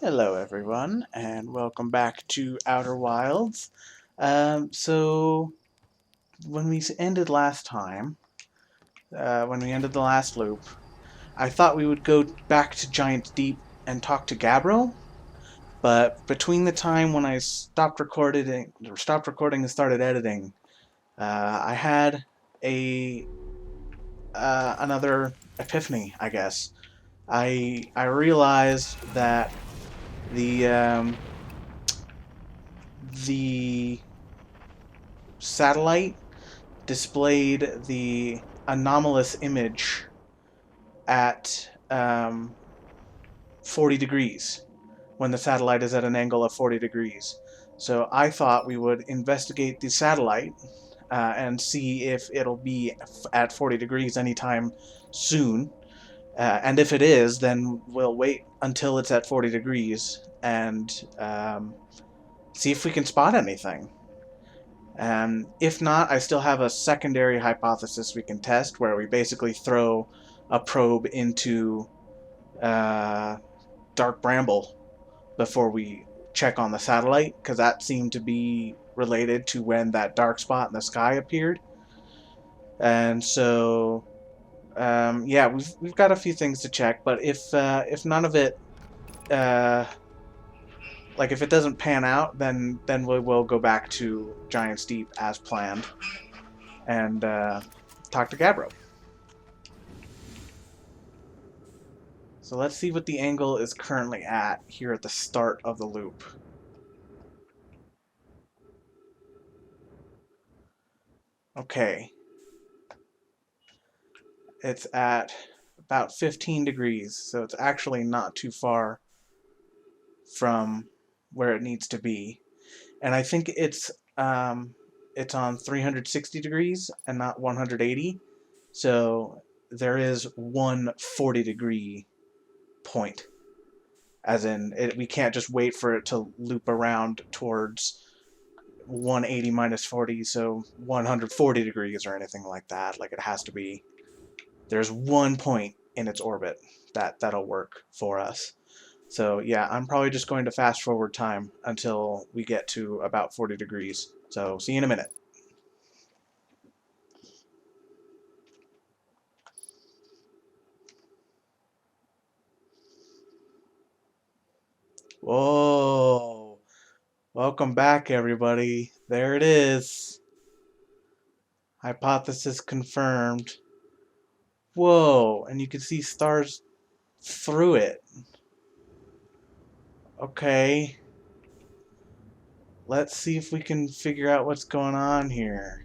Hello, everyone, and welcome back to Outer Wilds. So, when we ended last time, when we ended the last loop, I thought we would go back to Giant's Deep and talk to Gabriel, but between the time when I stopped recording and started editing, I had a another epiphany, I guess. I realized that the the satellite displayed the anomalous image at 40 degrees when the satellite is at an angle of 40 degrees. So I thought we would investigate the satellite and see if it'll be at 40 degrees anytime soon. And if it is, then we'll wait until it's at 40 degrees and see if we can spot anything. If not, I still have a secondary hypothesis we can test where we basically throw a probe into uh, dark bramble before we check on the satellite, because that seemed to be related to when that dark spot in the sky appeared. And so, yeah, we've got a few things to check, but if none of it, uh, like if it doesn't pan out, then we will go back to Giant's Deep as planned and talk to Gabbro. So let's see what the angle is currently at here at the start of the loop. Okay, it's at about 15 degrees, so it's actually not too far from where it needs to be. And I think it's on 360 degrees and not 180. So there is one 40-degree point, as in we can't just wait for it to loop around towards 180 minus 40, so 140 degrees or anything like that. Like it has to be, there's one point in its orbit that'll work for us. So yeah, I'm probably just going to fast forward time until we get to about 40 degrees. So see you in a minute. Whoa. Welcome back, everybody. There it is. Hypothesis confirmed. Whoa, and you can see stars through it. Okay. Let's see if we can figure out what's going on here.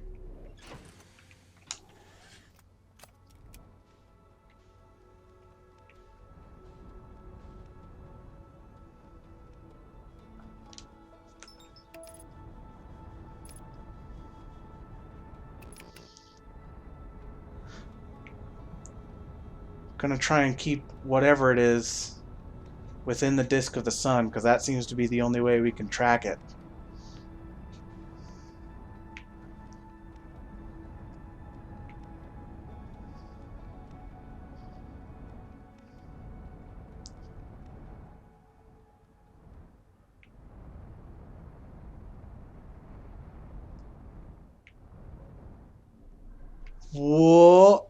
Gonna try and keep whatever it is within the disk of the sun, because that seems to be the only way we can track it. Whoa!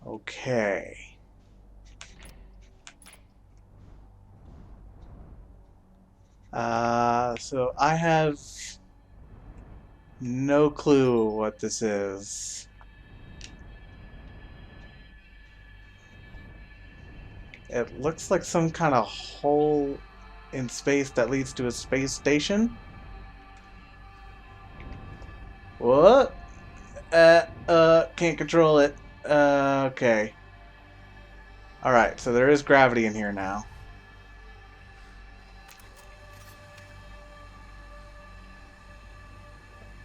Okay. So I have no clue what this is. It looks like some kind of hole in space that leads to a space station. What? Can't control it. Okay. Alright, so there is gravity in here now.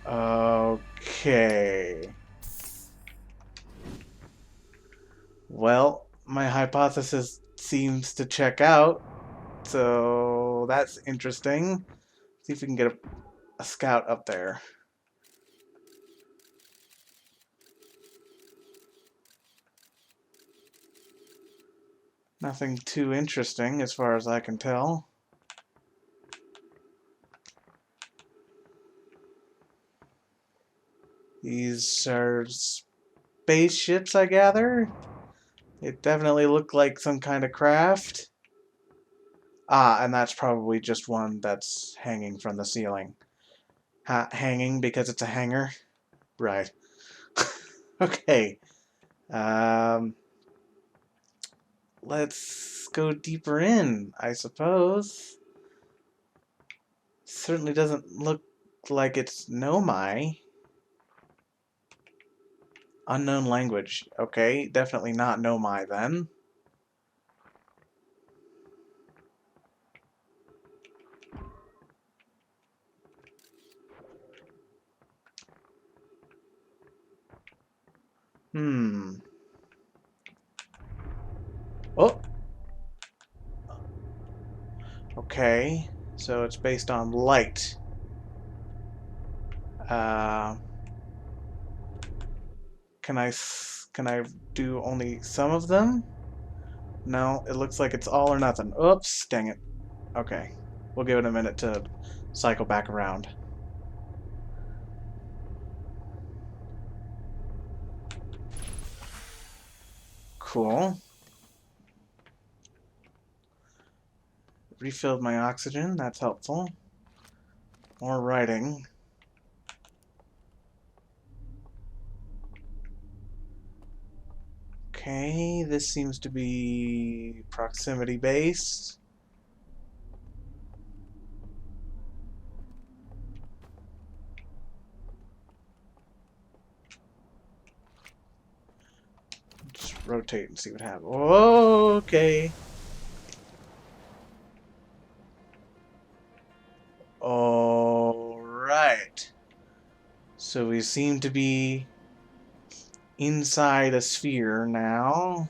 Okay. Well, my hypothesis seems to check out, so that's interesting. See if we can get a scout up there. Nothing too interesting as far as I can tell. These are spaceships, I gather. It definitely looked like some kind of craft. Ah, and that's probably just one that's hanging from the ceiling. Hanging because it's a hanger? Right. Okay. Um, let's go deeper in, I suppose. Certainly doesn't look like it's Nomai. Unknown language. Okay, definitely not Nomai then. Hmm. Oh, okay. So it's based on light. Uh, can I do only some of them? No, it looks like it's all or nothing. Oops, dang it. Okay. We'll give it a minute to cycle back around. Cool. Refilled my oxygen, that's helpful. More writing. Okay, this seems to be proximity based. Just rotate and see what happens. Okay. Alright. So we seem to be inside a sphere now.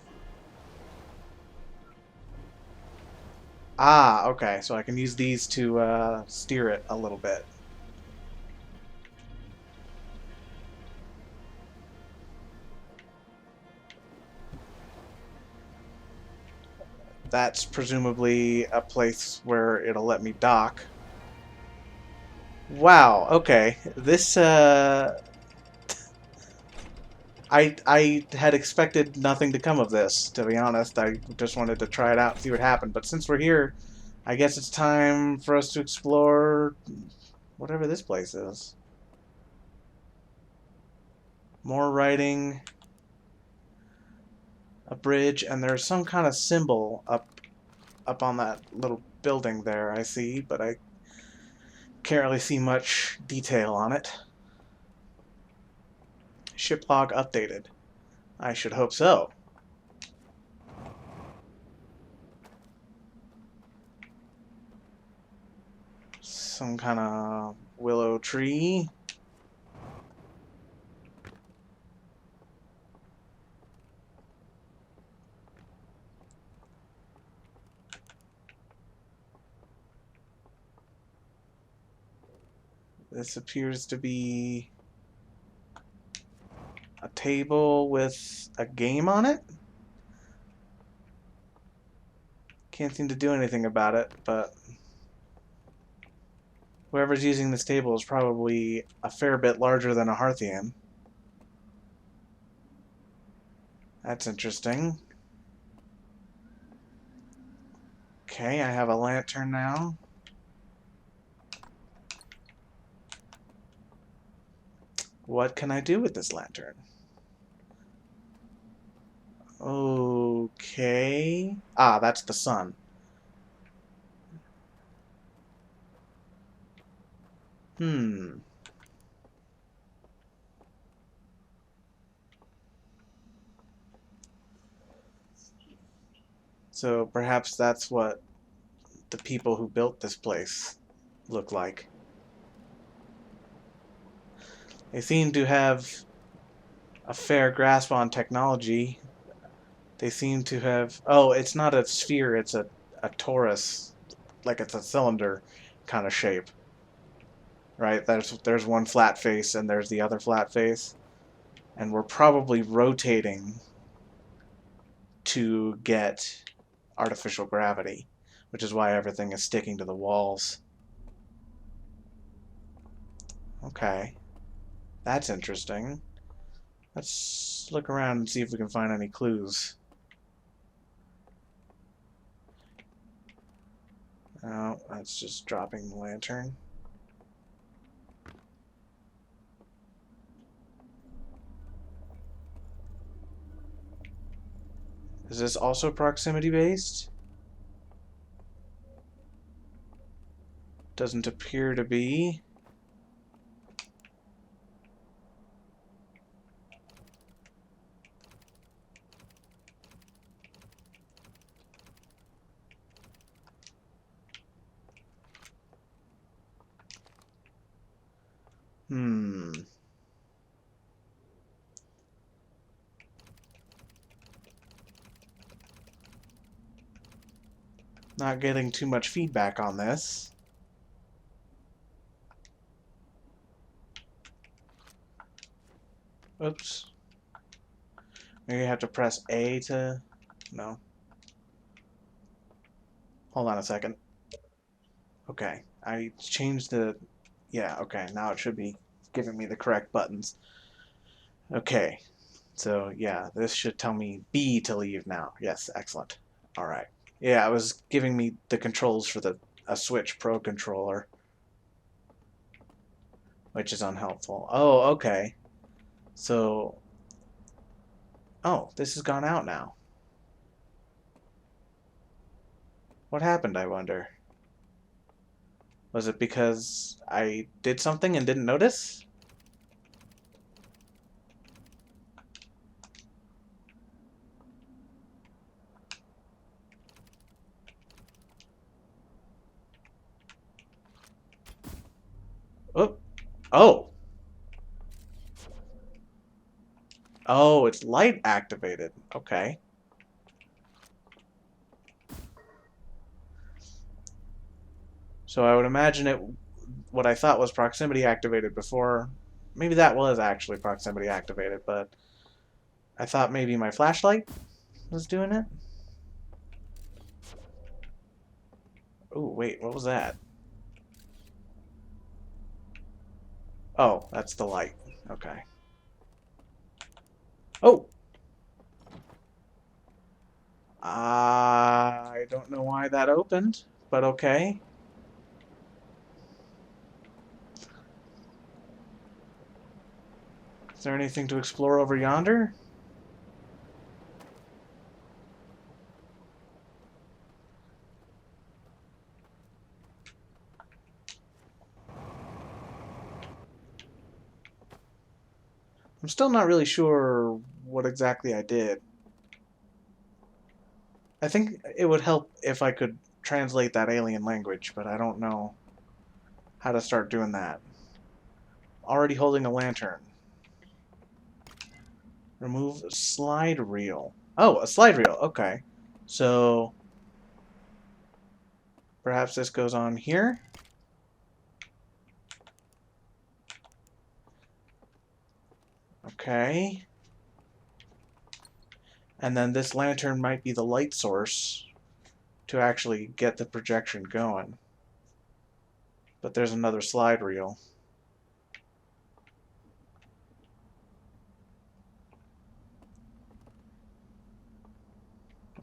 Ah, okay. So I can use these to steer it a little bit. That's presumably a place where it'll let me dock. Wow, okay. This, I had expected nothing to come of this, to be honest. I just wanted to try it out and see what happened. But since we're here, I guess it's time for us to explore whatever this place is. More writing, a bridge, and there's some kind of symbol up on that little building there, I see, but I can't really see much detail on it. Ship log updated. I should hope so. Some kind of willow tree. This appears to be a table with a game on it. Can't seem to do anything about it, but whoever's using this table is probably a fair bit larger than a Hearthian. That's interesting. Okay, I have a lantern now. What can I do with this lantern? Okay. Ah, that's the sun. Hmm. So perhaps that's what the people who built this place look like. They seem to have a fair grasp on technology. They seem to have... Oh, it's not a sphere, it's a torus. Like it's a cylinder kind of shape. Right? There's one flat face and there's the other flat face. And we're probably rotating to get artificial gravity, which is why everything is sticking to the walls. Okay, that's interesting. Let's look around and see if we can find any clues. Oh, that's just dropping the lantern. Is this also proximity based? Doesn't appear to be. Hmm. Not getting too much feedback on this. Oops. Maybe I have to press A to... No. Hold on a second. Okay. I changed the... Yeah, okay. Now it should be giving me the correct buttons. Okay. So, yeah, this should tell me B to leave now. Yes, excellent. Alright. Yeah, it was giving me the controls for a Switch Pro controller, which is unhelpful. Oh, okay. So... Oh, this has gone out now. What happened, I wonder? Was it because I did something and didn't notice? Oh, oh, oh, it's light activated. Okay. So I would imagine it, what I thought was proximity activated before, maybe that was actually proximity activated, but I thought maybe my flashlight was doing it. Oh, wait, what was that? Oh, that's the light. Okay. Oh! I don't know why that opened, but okay. Is there anything to explore over yonder? I'm still not really sure what exactly I did. I think it would help if I could translate that alien language, but I don't know how to start doing that. Already holding a lantern. Remove slide reel. Oh, a slide reel. Okay. So perhaps this goes on here. Okay. And then this lantern might be the light source to actually get the projection going. But there's another slide reel.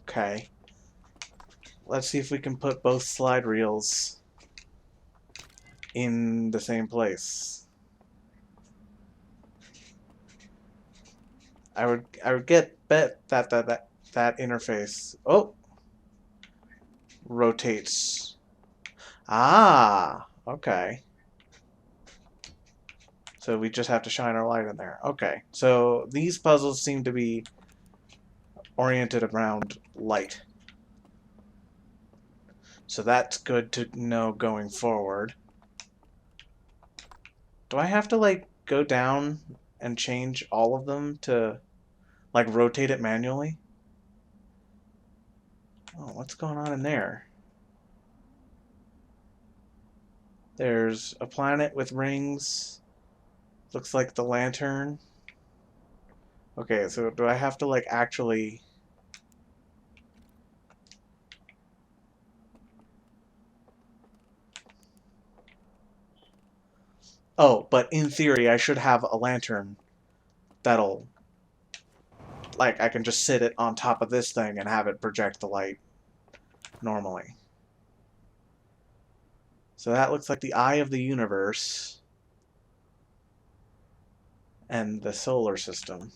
Okay. Let's see if we can put both slide reels in the same place. I would bet that interface. Oh, rotates. Ah, okay. So we just have to shine our light in there. Okay. So these puzzles seem to be oriented around light. So that's good to know going forward. Do I have to like go down and change all of them to like rotate it manually? Oh, what's going on in there? There's a planet with rings. Looks like the lantern. Okay, so do I have to like actually... Oh, but in theory, I should have a lantern that'll, like, I can just sit it on top of this thing and have it project the light normally. So that looks like the eye of the universe and the solar system.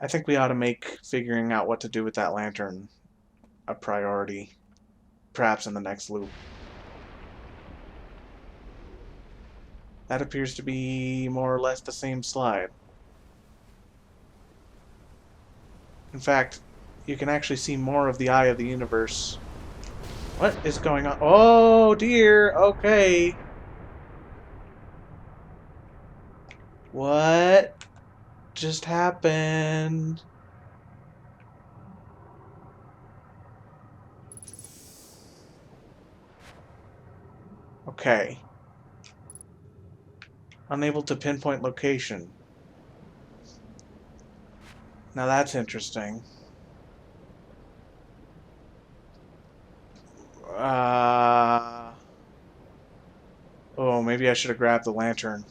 I think we ought to make figuring out what to do with that lantern a priority, perhaps in the next loop. That appears to be more or less the same slide. In fact, you can actually see more of the eye of the universe. What is going on? Oh dear, okay. What just happened? Okay. Unable to pinpoint location. Now that's interesting. Oh, maybe I should have grabbed the lantern.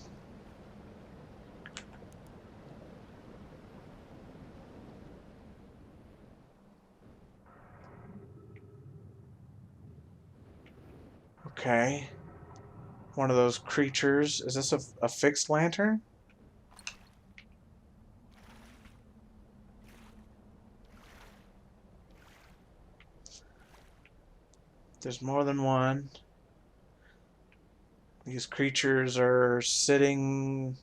Okay. One of those creatures. Is this a fixed lantern? There's more than one. These creatures are sitting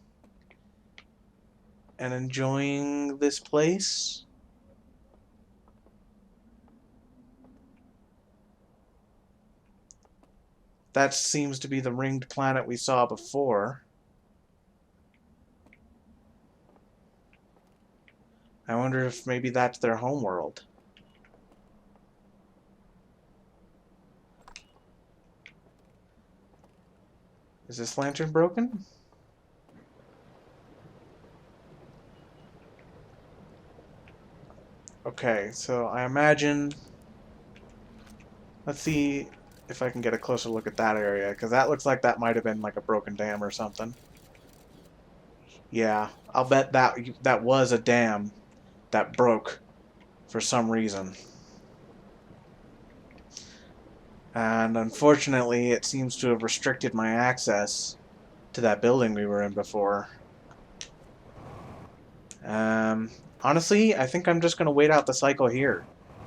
and enjoying this place. That seems to be the ringed planet we saw before. I wonder if maybe that's their homeworld. Is this lantern broken? Okay, so I imagine... Let's see if I can get a closer look at that area, because that looks like that might have been like a broken dam or something. Yeah, I'll bet that was a dam that broke for some reason. And unfortunately, it seems to have restricted my access to that building we were in before. Honestly, I think I'm just going to wait out the cycle here.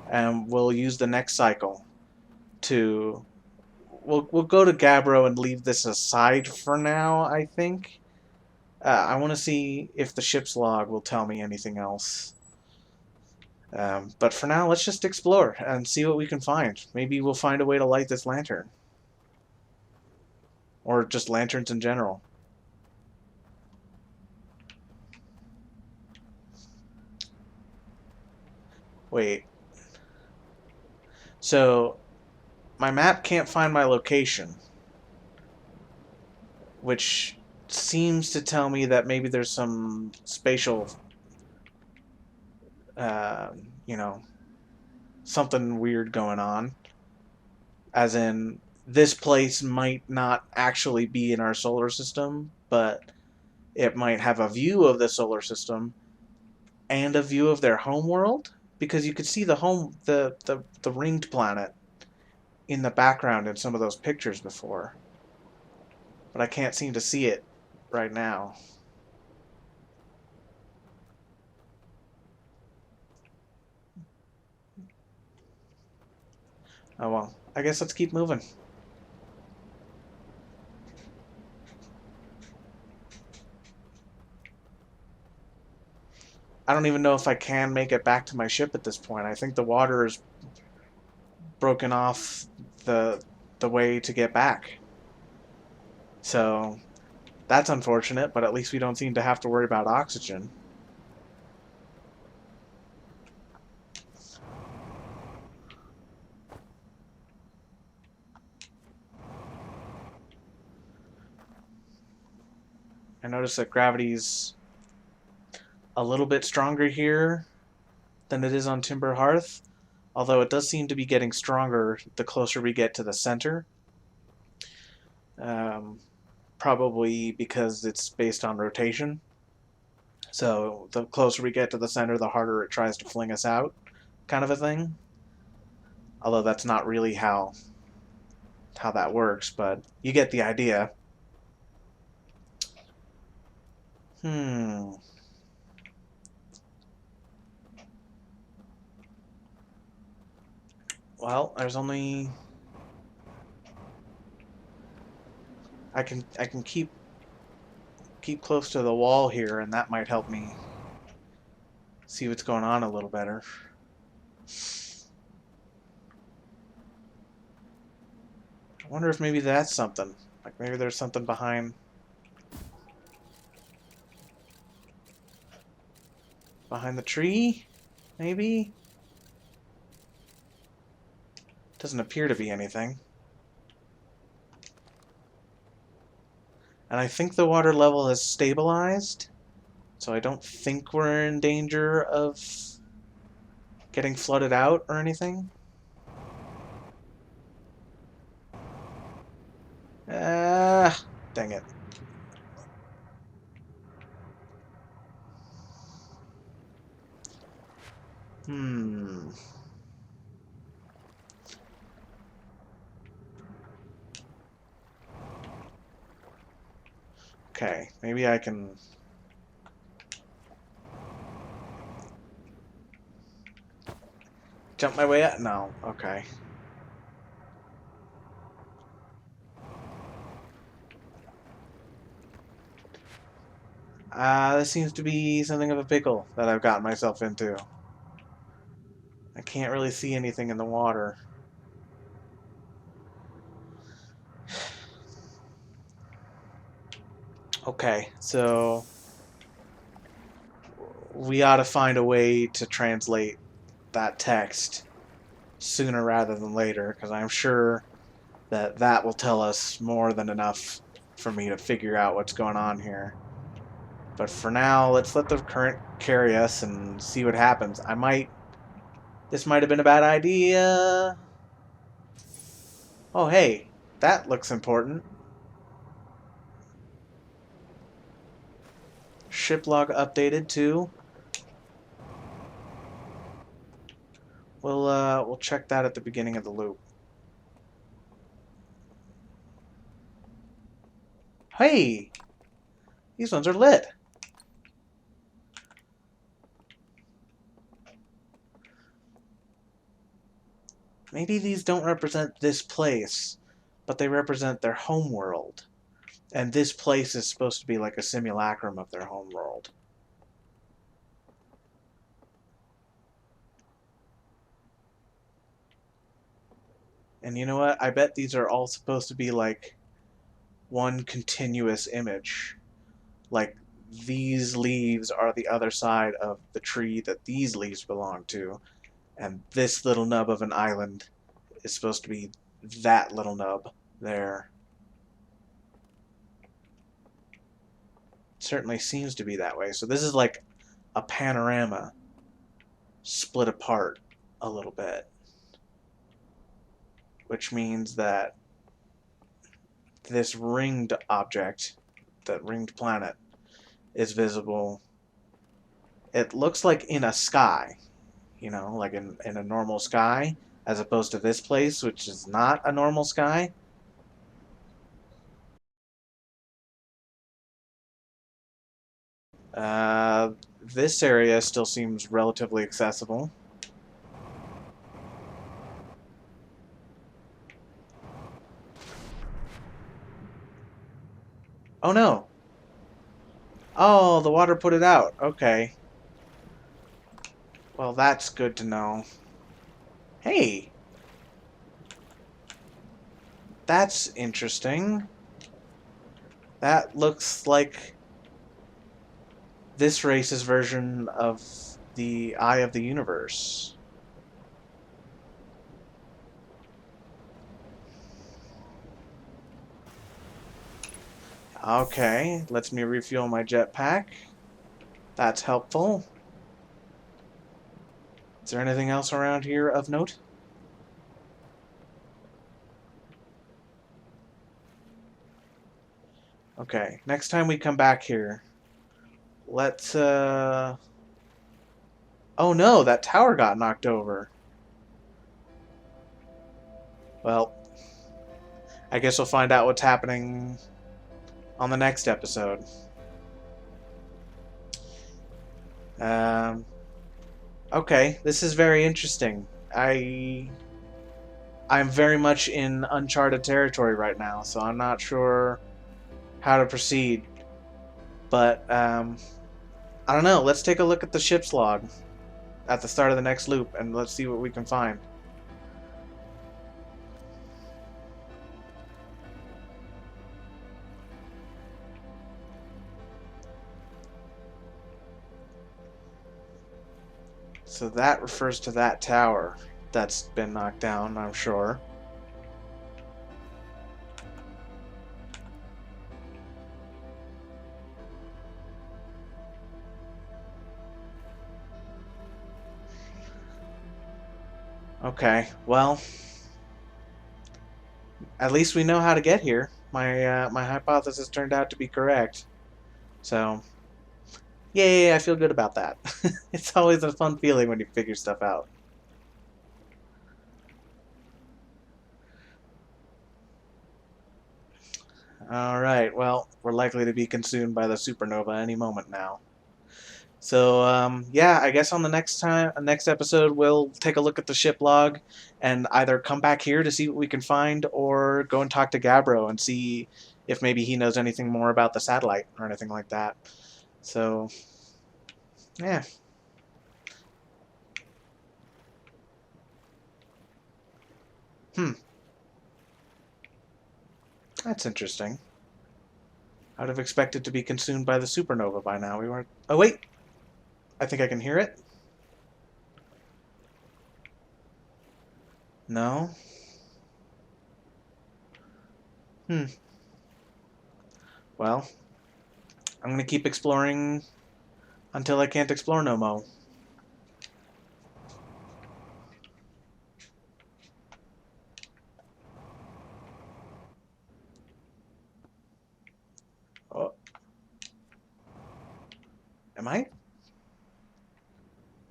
And we'll use the next cycle to... We'll go to Gabbro and leave this aside for now, I think. I want to see if the ship's log will tell me anything else. But for now, let's just explore and see what we can find. Maybe we'll find a way to light this lantern. Or just lanterns in general. Wait. So, my map can't find my location. Which seems to tell me that maybe there's some spatial, you know, something weird going on. As in, this place might not actually be in our solar system, but it might have a view of the solar system and a view of their homeworld, because you could see the ringed planet in the background in some of those pictures before, but I can't seem to see it right now. Oh well, I guess let's keep moving. I don't even know if I can make it back to my ship at this point. I think the water is broken off the way to get back. So that's unfortunate, but at least we don't seem to have to worry about oxygen. I notice that gravity's a little bit stronger here than it is on Timber Hearth, although it does seem to be getting stronger the closer we get to the center. Um, Probably because it's based on rotation. So the closer we get to the center, the harder it tries to fling us out, kind of a thing. Although that's not really how that works, but you get the idea. Hmm. Well, there's only I can keep close to the wall here, and that might help me see what's going on a little better. I wonder if maybe that's something. Like maybe there's something behind the tree, maybe? Doesn't appear to be anything. And I think the water level has stabilized, so I don't think we're in danger of getting flooded out or anything. Ah, dang it. Hmm. Okay, maybe I can... jump my way out? No, okay. This seems to be something of a pickle that I've gotten myself into. I can't really see anything in the water. Okay, so we ought to find a way to translate that text sooner rather than later, because I'm sure that that will tell us more than enough for me to figure out what's going on here. But for now, let's let the current carry us and see what happens. This might have been a bad idea. Oh, hey, that looks important. Ship log updated too. We'll check that at the beginning of the loop. Hey, these ones are lit. Maybe these don't represent this place, but they represent their home world. And this place is supposed to be like a simulacrum of their home world. And you know what? I bet these are all supposed to be like one continuous image. Like these leaves are the other side of the tree that these leaves belong to, and this little nub of an island is supposed to be that little nub there. It certainly seems to be that way. So this is like a panorama split apart a little bit, which means that this ringed object, that ringed planet, is visible. It looks like in a sky, you know, like in a normal sky, as opposed to this place, which is not a normal sky. Uh, this area still seems relatively accessible. Oh no! Oh, the water put it out. Okay. Well, that's good to know. Hey! That's interesting. That looks like this race's version of the Eye of the Universe. Okay, lets me refuel my jetpack. That's helpful. Is there anything else around here of note? Okay, next time we come back here, let's, oh no, that tower got knocked over. Well, I guess we'll find out what's happening on the next episode. Okay, this is very interesting. I'm very much in uncharted territory right now, so I'm not sure how to proceed. But, I don't know. Let's take a look at the ship's log at the start of the next loop, and let's see what we can find. So that refers to that tower that's been knocked down, I'm sure. Okay, well, at least we know how to get here. My hypothesis turned out to be correct. So, yay, I feel good about that. It's always a fun feeling when you figure stuff out. Alright, well, we're likely to be consumed by the supernova any moment now. So, yeah, I guess on the next episode, we'll take a look at the ship log and either come back here to see what we can find or go and talk to Gabbro and see if maybe he knows anything more about the satellite or anything like that. So, yeah. That's interesting. I'd have expected to be consumed by the supernova by now. We weren't... Oh, wait! I think I can hear it. No? Well, I'm gonna keep exploring until I can't explore no more. Oh. Am I?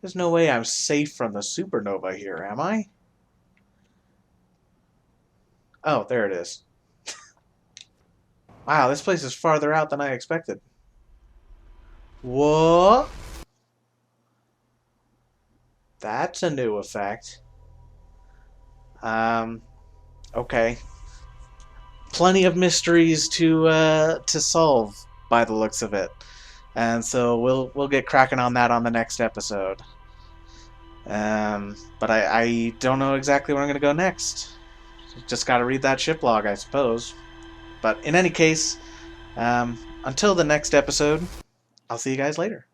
There's no way I'm safe from the supernova here, am I? Oh, there it is. Wow, this place is farther out than I expected. What? That's a new effect. Okay. Plenty of mysteries to solve by the looks of it. And so we'll get cracking on that on the next episode. But I don't know exactly where I'm going to go next. Just got to read that ship log, I suppose. But in any case, until the next episode, I'll see you guys later.